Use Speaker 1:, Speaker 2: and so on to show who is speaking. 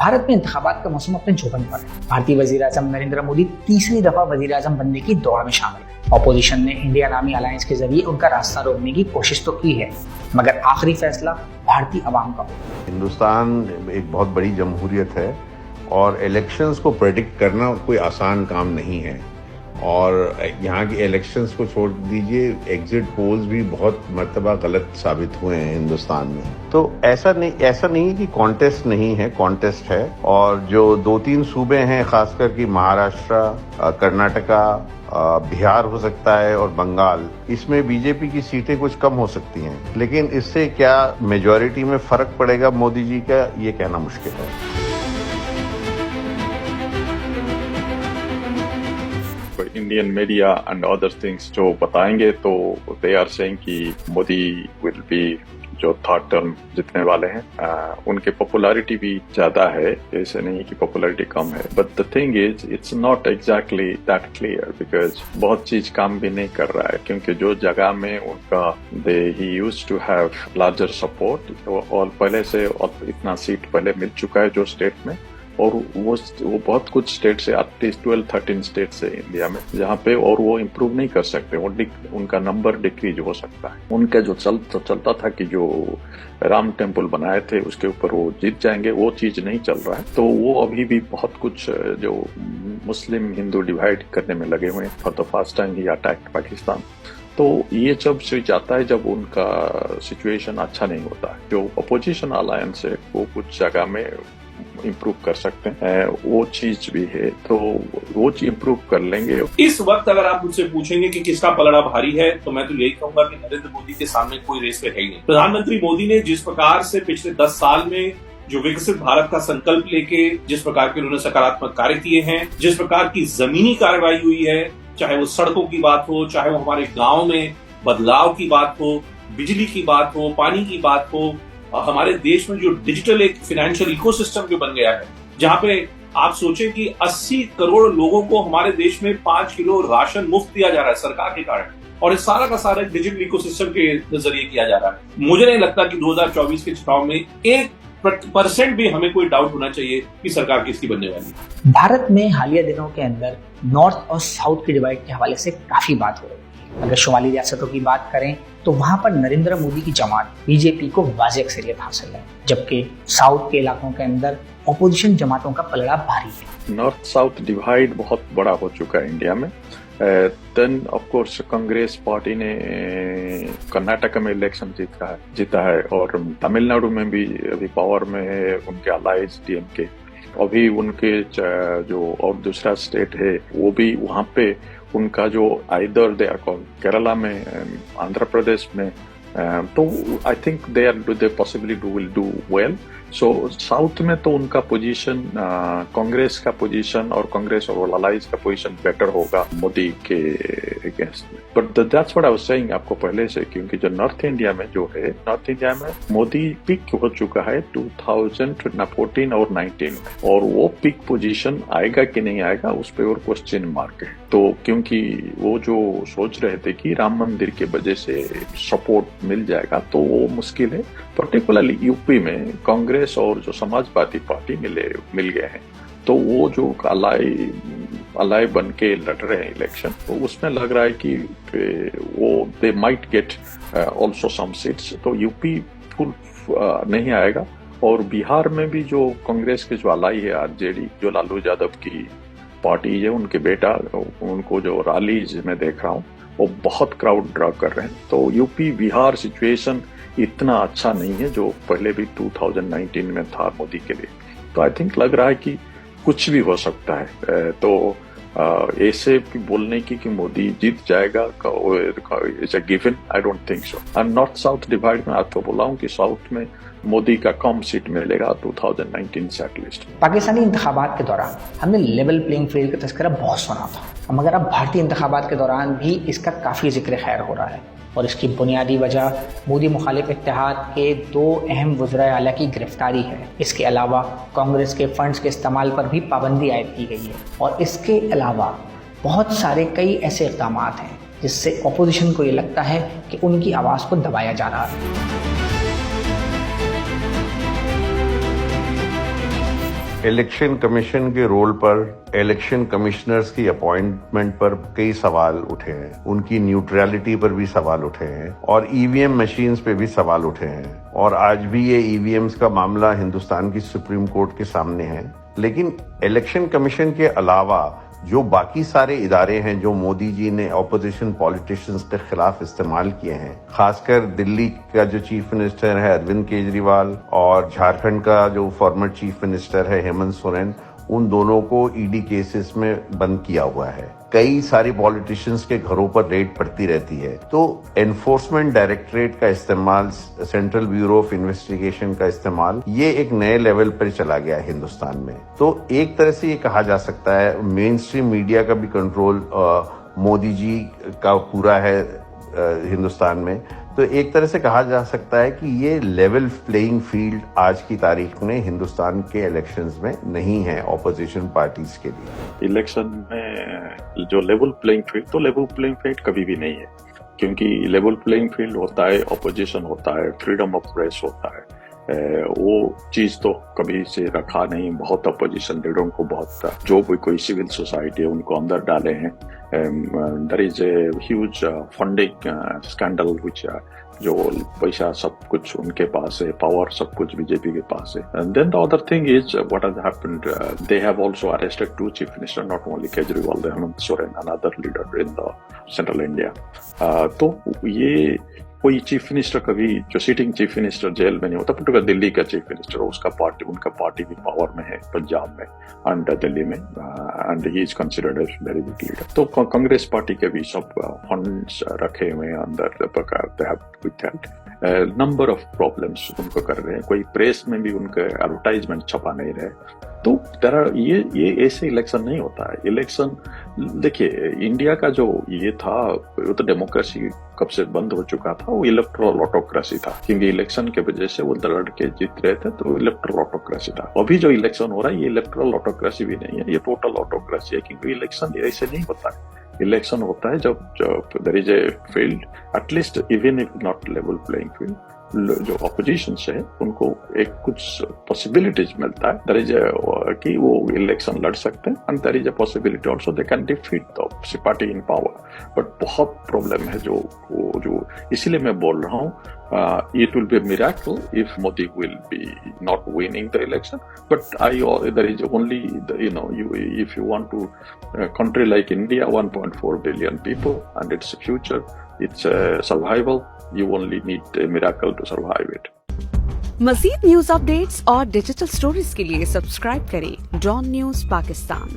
Speaker 1: भारत में इंतखाबात का मौसम अपने जोबन पर है। भारतीय वजीर-ए-आज़म नरेंद्र मोदी तीसरी दफा वजीर-ए-आज़म बनने की दौड़ में शामिल है। ऑपोजिशन ने इंडिया नामी अलायंस के जरिए उनका रास्ता रोकने की कोशिश तो की है, मगर आखिरी फैसला भारतीय अवाम का होगा।
Speaker 2: हिंदुस्तान एक बहुत बड़ी जमहूरियत है और इलेक्शंस को प्रेडिक्ट करना कोई आसान काम नहीं है। और यहाँ की इलेक्शंस को छोड़ दीजिए, एग्जिट पोल्स भी बहुत मर्तबा गलत साबित हुए हैं हिंदुस्तान में। तो ऐसा नहीं है कि कॉन्टेस्ट नहीं है, कॉन्टेस्ट है। और जो 2-3 सूबे हैं, खासकर कि महाराष्ट्र, कर्नाटका, बिहार हो सकता है और बंगाल, इसमें बीजेपी की सीटें कुछ कम हो सकती हैं, लेकिन इससे क्या मेजॉरिटी में फर्क पड़ेगा मोदी जी का, ये कहना मुश्किल है।
Speaker 3: Indian media and other things जो बताएंगे तो दे आर सेइंग कि मोदी विल बी जो थर्ड टर्म जीतने वाले हैं। उनके पॉपुलैरिटी भी ज्यादा है, ऐसे नहीं कि पॉपुलैरिटी कम है। But the thing is it's not exactly that clear, because बहुत चीज काम भी नहीं कर रहा है, क्योंकि जो जगह में उनका ही used to have larger support और पहले से इतना सीट पहले मिल चुका है जो स्टेट में, और वो बहुत कुछ स्टेट से, एटलीस्ट 12-13 स्टेट से इंडिया में, जहाँ पे और वो इम्प्रूव नहीं कर सकते, उनका नंबर डिक्रीज हो सकता है। उनका जो चलता था कि जो राम टेम्पल बनाए थे उसके ऊपर वो जीत जाएंगे, वो चीज नहीं चल रहा है। तो वो अभी भी बहुत कुछ जो मुस्लिम हिंदू डिवाइड करने में लगे हुए हैं। For the first time he attacked Pakistan. तो ये जब से जाता है जब उनका सिचुएशन अच्छा नहीं होता है। जो अपोजिशन अलायंस है वो कुछ जगह में इम्प्रूव कर सकते हैं, वो चीज भी है, तो वो चीज इम्प्रूव कर लेंगे।
Speaker 4: इस वक्त अगर आप मुझसे पूछेंगे कि किसका पलड़ा भारी है, तो मैं तो यही कहूंगा कि नरेंद्र मोदी के सामने कोई रेस पे है ही नहीं। प्रधानमंत्री मोदी ने जिस प्रकार से पिछले 10 साल में जो विकसित भारत का संकल्प लेके जिस प्रकार के उन्होंने सकारात्मक कार्य किए हैं, जिस प्रकार की जमीनी कार्रवाई हुई है, चाहे वो सड़कों की बात हो, चाहे वो हमारे गाँव में बदलाव की बात हो, बिजली की बात हो, पानी की बात हो, हमारे देश में जो डिजिटल एक फाइनेंशियल इकोसिस्टम जो बन गया है, जहां पे आप सोचें कि 80 करोड़ लोगों को हमारे देश में 5 किलो राशन मुफ्त दिया जा रहा है सरकार के कारण, और इस सारा का सारा डिजिटल इकोसिस्टम के जरिए किया जा रहा है। मुझे नहीं लगता कि 2024 के चुनाव में 1% भी हमें कोई डाउट होना चाहिए कि सरकार किसकी बनने वाली है।
Speaker 1: भारत में हालिया दिनों के अंदर नॉर्थ और साउथ की डिवाइड के हवाले से काफी बात हो रही है। अगर शुमाली रियासतों की बात करें तो वहां पर नरेंद्र मोदी की जमात बीजेपी को वाज़ेह अक्सरियत हासिल है, जबकि साउथ के इलाकों के अंदर ऑपोजिशन जमातों का पलड़ा भारी है।
Speaker 3: नॉर्थ साउथ डिवाइड बहुत बड़ा हो चुका है इंडिया में। Then of course Congress party ने कर्नाटक में इलेक्शन जीता है और तमिलनाडु में भी अभी पावर में है उनके अलायंस डीएमके। अभी उनके जो और दूसरा स्टेट है वो भी वहाँ पे उनका जो आइदर दे आर केरला में, आंध्र प्रदेश में, तो I think they possibly will do well. So south में तो उनका पोजीशन, कांग्रेस का पोजीशन और कांग्रेस और अलायंस का पोजीशन बेटर होगा मोदी के अगेंस्ट में। But that's what I was saying आपको पहले से, क्योंकि जो नॉर्थ इंडिया में जो है, नॉर्थ इंडिया में मोदी पिक हो चुका है 2014 और 19 में, और वो पिक पोजीशन आएगा कि नहीं आएगा उस पर और क्वेश्चन मार्क है। तो क्योंकि वो जो सोच रहे थे कि राम मंदिर के वजह से सपोर्ट मिल जाएगा, तो वो मुश्किल है। पर्टिकुलरली यूपी में कांग्रेस और जो समाजवादी पार्टी मिल गए हैं, तो वो जो अलाई बन के लड़ रहे हैं इलेक्शन, तो उसमें लग रहा है कि वो they might get also some seats. तो यूपी फुल नहीं आएगा। और बिहार में भी जो कांग्रेस के जो अलाई है आरजेडी, जो लालू यादव की पार्टी है, उनके बेटा, उनको जो रैलीज में देख रहा हूँ वो बहुत क्राउड ड्रा कर रहे हैं। तो यूपी बिहार सिचुएशन इतना अच्छा नहीं है जो पहले भी 2019 में था मोदी के लिए। तो आई थिंक लग रहा है कि कुछ भी हो सकता है। तो ऐसे बोलने की कि मोदी जीत जाएगा it's a given, I don't think so. और नॉर्थ साउथ डिवाइड में आपको बोला हूँ कि साउथ में मोदी का कम सीट मिलेगा 2019 से एटलीस्ट।
Speaker 1: पाकिस्तानी इंतखाबात के दौरान हमने लेवल प्लेइंग फील्ड का तस्करा बहुत सुना था, मगर अब भारतीय इंतखाबात के दौरान भी इसका काफ़ी जिक्र खैर हो रहा है, और इसकी बुनियादी वजह मोदी मुखालिफ इत्तेहाद के 2 अहम वज़राए आला की गिरफ्तारी है। इसके अलावा कांग्रेस के फंड्स के इस्तेमाल पर भी पाबंदी आयद की गई है, और इसके अलावा बहुत सारे कई ऐसे इक़दाम हैं जिससे अपोजिशन को ये लगता है कि उनकी आवाज़ को दबाया जा रहा है।
Speaker 2: इलेक्शन कमीशन के रोल पर, इलेक्शन कमिश्नर्स की अपॉइंटमेंट पर कई सवाल उठे हैं, उनकी न्यूट्रलिटी पर भी सवाल उठे हैं और ईवीएम मशीन्स पे भी सवाल उठे हैं और आज भी ये ईवीएम्स का मामला हिंदुस्तान की सुप्रीम कोर्ट के सामने है। लेकिन इलेक्शन कमीशन के अलावा जो बाकी सारे इदारे हैं जो मोदी जी ने ऑपोजिशन पॉलिटिशियंस के खिलाफ इस्तेमाल किए हैं, खासकर दिल्ली का जो चीफ मिनिस्टर है अरविंद केजरीवाल और झारखंड का जो फॉर्मर चीफ मिनिस्टर है हेमंत सोरेन, उन दोनों को ईडी केसेस में बंद किया हुआ है। कई सारे पॉलिटिशियंस के घरों पर रेड पड़ती रहती है। तो एनफोर्समेंट डायरेक्टरेट का इस्तेमाल, सेंट्रल ब्यूरो ऑफ इन्वेस्टिगेशन का इस्तेमाल, ये एक नए लेवल पर चला गया है हिंदुस्तान में। तो एक तरह से ये कहा जा सकता है मेन स्ट्रीम मीडिया का भी कंट्रोल मोदी जी का पूरा है हिंदुस्तान में। तो एक तरह से कहा जा सकता है कि ये लेवल प्लेइंग फील्ड आज की तारीख में हिंदुस्तान के इलेक्शंस में नहीं है ऑपोजिशन पार्टीज के लिए।
Speaker 3: इलेक्शन में जो लेवल प्लेइंग फील्ड, तो लेवल प्लेइंग फील्ड कभी भी नहीं है, क्योंकि लेवल प्लेइंग फील्ड होता है, ऑपोजिशन होता है, फ्रीडम ऑफ प्रेस होता है। वो चीज तो कभी से रखा नहीं। बहुत अपोजिशन लीडरों को बहुत जो भी कोई सिविल सोसाइटी है उनको अंदर डाले हैं। There is a huge funding scandal which जो पैसा सब कुछ उनके पास है, पावर सब कुछ बीजेपी के पास है। And then the other thing is what has happened, they have also arrested 2 chief minister, not only Kejriwal, Hemant Soren, another leader in the central India. तो ये कोई चीफ मिनिस्टर कभी जो सिटिंग चीफ मिनिस्टर जेल में नहीं होता, पर्टिकुलर दिल्ली का चीफ मिनिस्टर, उसका पार्टी, उनका पार्टी भी पावर में है पंजाब में एंड दिल्ली में, and he is considered as very big leader. तो कांग्रेस पार्टी के भी सब फंड्स रखे हुए हैं अंदर, they have with number of problems उनको कर रहे हैं। कोई प्रेस में भी उनके एडवर्टाइजमेंट छपा नहीं रहे। तो ये ऐसे इलेक्शन नहीं होता है। इलेक्शन देखिए, इंडिया का जो ये था, वो तो डेमोक्रेसी कब से बंद हो चुका था, वो इलेक्टोरल ऑटोक्रेसी था, क्योंकि इलेक्शन के वजह से वो लड़ के जीत रहे थे, तो इलेक्टोरल ऑटोक्रेसी था। अभी जो इलेक्शन हो रहा है ये इलेक्टोरल ऑटोक्रेसी भी नहीं है, ये टोटल ऑटोक्रेसी है, क्योंकि इलेक्शन ऐसे नहीं होता है। इलेक्शन होता है जब there is a field, at least even if not level playing field, जो ऑपोजिशन है उनको एक कुछ पॉसिबिलिटीज मिलता है, देयर इज कि वो इलेक्शन लड़ सकते हैं, and there is a possibility also they can defeat the party in power. But बहुत प्रॉब्लम है जो इसीलिए मैं बोल रहा हूँ, it will be a miracle if Modi will be not winning the election. But there is only, if you want to country like India, 1.4 billion people, and its future, its survival, you only need a miracle to survive it.
Speaker 5: मज़ीद news updates और digital stories के लिए subscribe करें don news Pakistan.